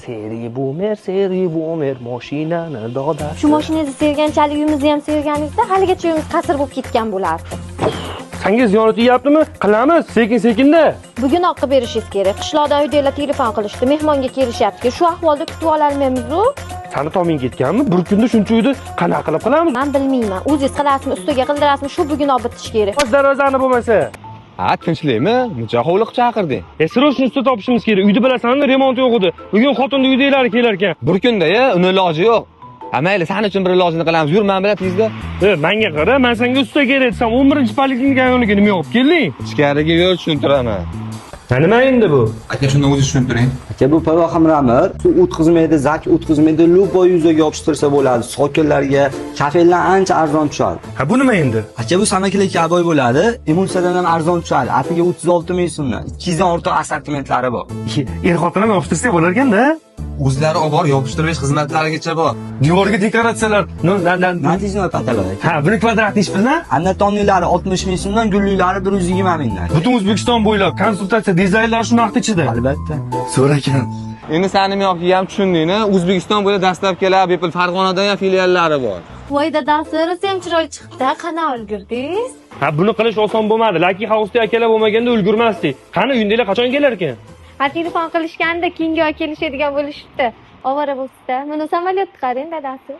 Seri bumer, mashinani doda. Shu mashinangizni sevganchalik uyimizni ham sevganingizda haligacha uyimiz qasr bo'lib ketgan bo'lardi. Senga ziyorat qilyaptimi? Qilamiz, sekin-sekinda. Bugunoq qilib berishingiz kerak. Qishloqdan uydagilar telefon qilishdi, mehmonga kelishyapti. Shu ahvolda kutib ololmaymiz-ku. Sani toming ketganmi? Bir kunda shuncha uyni qanaqa qilib qilamiz? Men bilmayman. O'zingiz qilasizmi, ustiga qildirasizmi? Shu bugunoq bitish kerak. O'z darvozani bo'lmasa. Ha, tinchlikmi? Necha hovliq chaqirding? Sirosni ustida topishimiz kerak. Uyda bilasanmi, remont yo'q edi. Bugun xotinning uydagilari kelar ekan. Bir kunda-ya, uni iloji yo'q. Ha, mayli, sen uchun bir ilojini qilamiz. Yur, men bilan tezda. Menga qara, men senga usta kerak desam, 11-poliklinika yoniga nima olib kelding? Ichkariga yo'l tushuntiraman. Nima endi bu? Aka, shuni o'zi tushuntiring. Aka, bu Pavohim Ramir suv o'tkazmaydi, zak o'tkazmaydi, luboy yuzaga yopishtirsa bo'ladi. Sokinlarga, kafeldan ancha arzon tushadi. Ha, bu nima endi? Aka, bu samakilik kaboy bo'ladi. Emulsiyadan ham arzon tushadi. Atiga 36 ming so'mdan. 200 dan ortiq assortimentlari bor. Er-xotin ham yopishtirsa bo'lar ekanda. O'zlari olib bor, yopishtirish xizmatlarigacha bor. Devorga dekoratsiyalar. Natijani pataladi. Ha, buni kvadrat ish bizdan. Annatonliklari 60 ming so'mdan, gulliklari 120 mingdan. Butun O'zbekiston bo'ylab konsultatsiya, dizaynlar shu narxda ichida. Albatta. So'rakan. Endi seni yoki ham tushundingmi? O'zbekiston bo'ylab dastlabkilar bepul Farg'onada ham filiallari bor. Voy dadasi, ham chiroyli chiqdi. Qana ulgurdingiz? Ha, buni qilish oson bo'lmadi. Lucky House'da akalar bo'lmaganda ulgurmasdik. Qani uyingizlar qachon kelar ekan? Ha, telefon qilishganda keyingi oy kelishadigan bo'lishibdi. Ovora bo'lsa, mana samolyotni qarang dadasi.